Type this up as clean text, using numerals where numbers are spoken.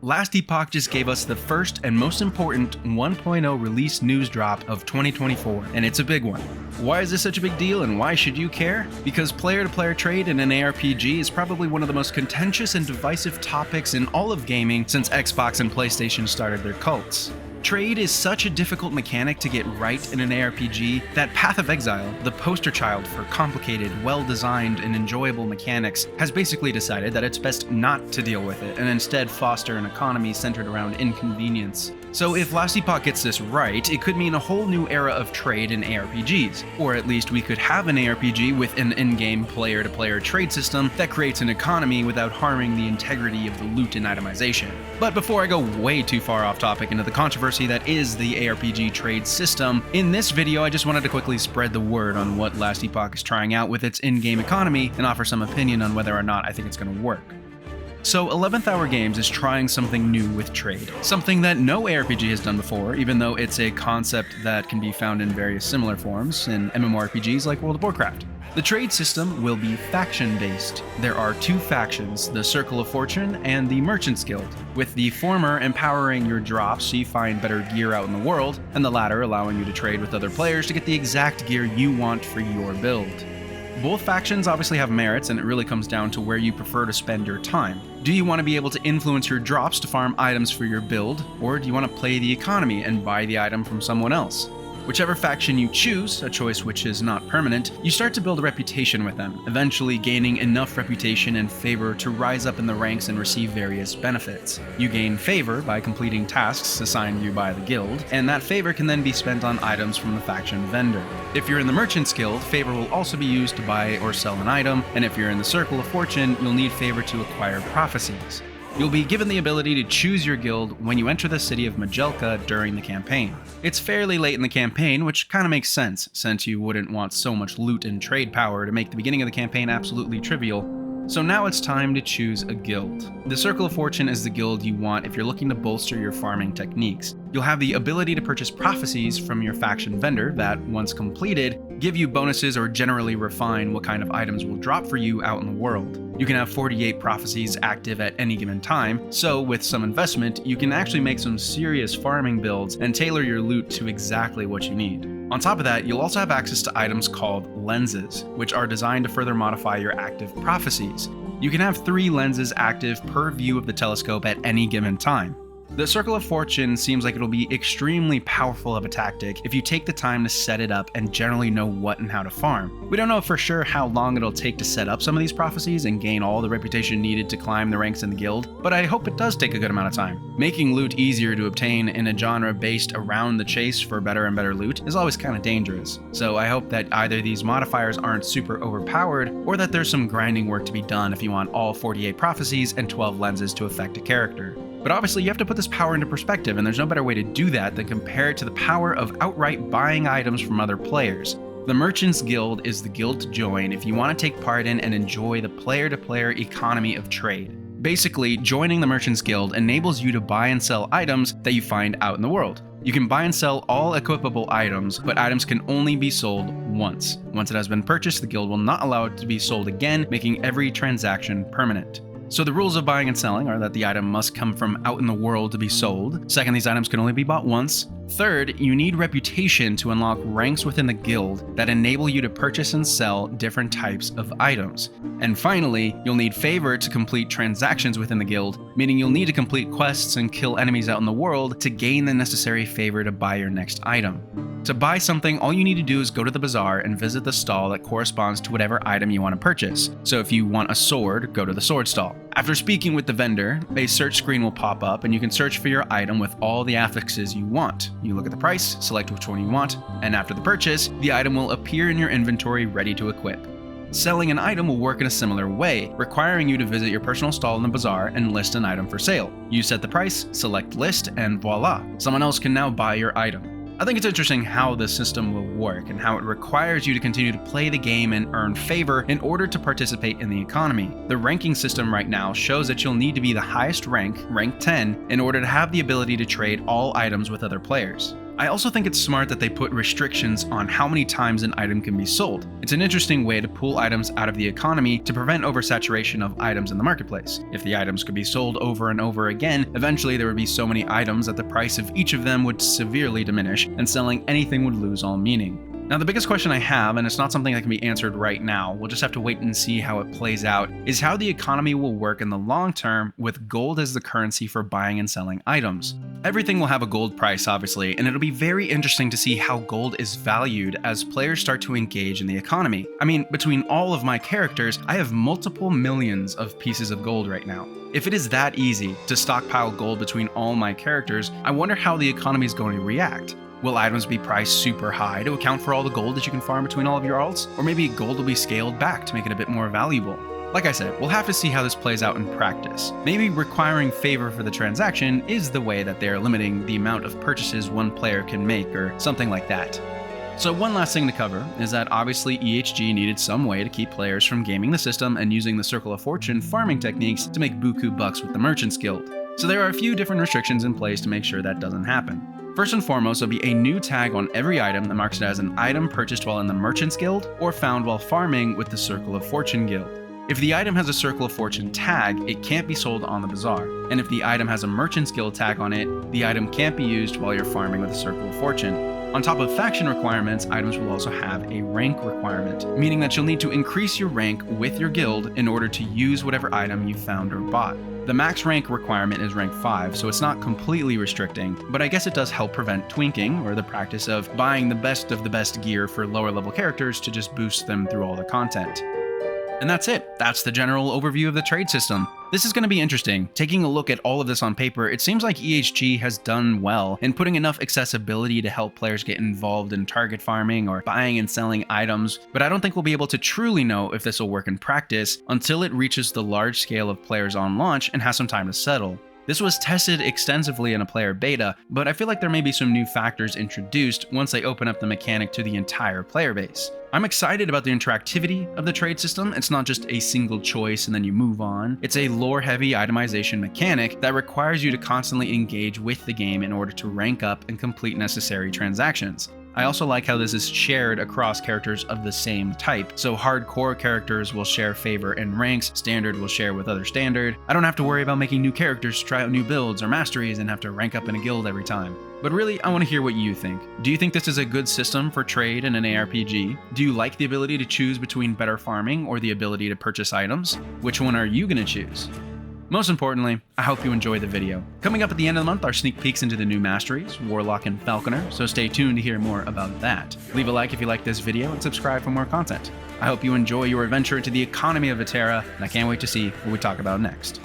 Last Epoch just gave us the first and most important 1.0 release news drop of 2024, and it's a big one. Why is this such a big deal and why should you care? Because player-to-player trade in an ARPG is probably one of the most contentious and divisive topics in all of gaming since Xbox and PlayStation started their cults. Trade is such a difficult mechanic to get right in an ARPG that Path of Exile, the poster child for complicated, well-designed, and enjoyable mechanics, has basically decided that it's best not to deal with it and instead foster an economy centered around inconvenience. So if Last Epoch gets this right, it could mean a whole new era of trade in ARPGs, or at least we could have an ARPG with an in-game player-to-player trade system that creates an economy without harming the integrity of the loot and itemization. But before I go way too far off topic into the controversy that is the ARPG trade system, in this video I just wanted to quickly spread the word on what Last Epoch is trying out with its in-game economy and offer some opinion on whether or not I think it's going to work. So 11th Hour Games is trying something new with trade, something that no ARPG has done before, even though it's a concept that can be found in various similar forms in MMORPGs like World of Warcraft. The trade system will be faction-based. There are two factions, the Circle of Fortune and the Merchants Guild, with the former empowering your drops so you find better gear out in the world, and the latter allowing you to trade with other players to get the exact gear you want for your build. Both factions obviously have merits, and it really comes down to where you prefer to spend your time. Do you want to be able to influence your drops to farm items for your build, or do you want to play the economy and buy the item from someone else? Whichever faction you choose, a choice which is not permanent, you start to build a reputation with them, eventually gaining enough reputation and favor to rise up in the ranks and receive various benefits. You gain favor by completing tasks assigned you by the guild, and that favor can then be spent on items from the faction vendor. If you're in the Merchants Guild, favor will also be used to buy or sell an item, and if you're in the Circle of Fortune, you'll need favor to acquire prophecies. You'll be given the ability to choose your guild when you enter the city of Majelka during the campaign. It's fairly late in the campaign, which kinda makes sense, since you wouldn't want so much loot and trade power to make the beginning of the campaign absolutely trivial. So now it's time to choose a guild. The Circle of Fortune is the guild you want if you're looking to bolster your farming techniques. You'll have the ability to purchase prophecies from your faction vendor that, once completed, give you bonuses or generally refine what kind of items will drop for you out in the world. You can have 48 prophecies active at any given time, so with some investment, you can actually make some serious farming builds and tailor your loot to exactly what you need. On top of that, you'll also have access to items called lenses, which are designed to further modify your active prophecies. You can have 3 lenses active per view of the telescope at any given time. The Circle of Fortune seems like it'll be extremely powerful of a tactic if you take the time to set it up and generally know what and how to farm. We don't know for sure how long it'll take to set up some of these prophecies and gain all the reputation needed to climb the ranks in the guild, but I hope it does take a good amount of time. Making loot easier to obtain in a genre based around the chase for better and better loot is always kind of dangerous, so I hope that either these modifiers aren't super overpowered, or that there's some grinding work to be done if you want all 48 prophecies and 12 lenses to affect a character. But obviously you have to put this power into perspective, and there's no better way to do that than compare it to the power of outright buying items from other players. The Merchants Guild is the guild to join if you want to take part in and enjoy the player-to-player economy of trade. Basically, joining the Merchants Guild enables you to buy and sell items that you find out in the world. You can buy and sell all equipable items, but items can only be sold once. Once it has been purchased, the guild will not allow it to be sold again, making every transaction permanent. So the rules of buying and selling are that the item must come from out in the world to be sold. Second, these items can only be bought once. Third, you need reputation to unlock ranks within the guild that enable you to purchase and sell different types of items. And finally, you'll need favor to complete transactions within the guild, meaning you'll need to complete quests and kill enemies out in the world to gain the necessary favor to buy your next item. To buy something, all you need to do is go to the bazaar and visit the stall that corresponds to whatever item you want to purchase. So if you want a sword, go to the sword stall. After speaking with the vendor, a search screen will pop up and you can search for your item with all the affixes you want. You look at the price, select which one you want, and after the purchase, the item will appear in your inventory ready to equip. Selling an item will work in a similar way, requiring you to visit your personal stall in the bazaar and list an item for sale. You set the price, select list, and voila, someone else can now buy your item. I think it's interesting how this system will work and how it requires you to continue to play the game and earn favor in order to participate in the economy. The ranking system right now shows that you'll need to be the highest rank, rank 10, in order to have the ability to trade all items with other players. I also think it's smart that they put restrictions on how many times an item can be sold. It's an interesting way to pull items out of the economy to prevent oversaturation of items in the marketplace. If the items could be sold over and over again, eventually there would be so many items that the price of each of them would severely diminish, and selling anything would lose all meaning. Now, the biggest question I have, and it's not something that can be answered right now, we'll just have to wait and see how it plays out, is how the economy will work in the long term with gold as the currency for buying and selling items. Everything will have a gold price, obviously, and it'll be very interesting to see how gold is valued as players start to engage in the economy. I mean, between all of my characters, I have multiple millions of pieces of gold right now. If it is that easy to stockpile gold between all my characters, I wonder how the economy is going to react. Will items be priced super high to account for all the gold that you can farm between all of your alts? Or maybe gold will be scaled back to make it a bit more valuable? Like I said, we'll have to see how this plays out in practice. Maybe requiring favor for the transaction is the way that they're limiting the amount of purchases one player can make, or something like that. So one last thing to cover is that obviously EHG needed some way to keep players from gaming the system and using the Circle of Fortune farming techniques to make buku bucks with the Merchants Guild. So there are a few different restrictions in place to make sure that doesn't happen. First and foremost, there'll be a new tag on every item that marks it as an item purchased while in the Merchants Guild or found while farming with the Circle of Fortune Guild. If the item has a Circle of Fortune tag, it can't be sold on the bazaar. And if the item has a Merchants Guild tag on it, the item can't be used while you're farming with the Circle of Fortune. On top of faction requirements, items will also have a rank requirement, meaning that you'll need to increase your rank with your guild in order to use whatever item you found or bought. The max rank requirement is rank 5, so it's not completely restricting, but I guess it does help prevent twinking, or the practice of buying the best of the best gear for lower level characters to just boost them through all the content. And that's it. That's the general overview of the trade system. This is going to be interesting. Taking a look at all of this on paper, it seems like EHG has done well in putting enough accessibility to help players get involved in target farming or buying and selling items, but I don't think we'll be able to truly know if this will work in practice until it reaches the large scale of players on launch and has some time to settle. This was tested extensively in a player beta, but I feel like there may be some new factors introduced once they open up the mechanic to the entire player base. I'm excited about the interactivity of the trade system. It's not just a single choice and then you move on. It's a lore-heavy itemization mechanic that requires you to constantly engage with the game in order to rank up and complete necessary transactions. I also like how this is shared across characters of the same type. So hardcore characters will share favor and ranks, standard will share with other standard. I don't have to worry about making new characters, try out new builds or masteries, and have to rank up in a guild every time. But really, I want to hear what you think. Do you think this is a good system for trade in an ARPG? Do you like the ability to choose between better farming or the ability to purchase items? Which one are you going to choose? Most importantly, I hope you enjoy the video. Coming up at the end of the month are sneak peeks into the new masteries, Warlock and Falconer, so stay tuned to hear more about that. Leave a like if you like this video and subscribe for more content. I hope you enjoy your adventure into the economy of Eterra, and I can't wait to see what we talk about next.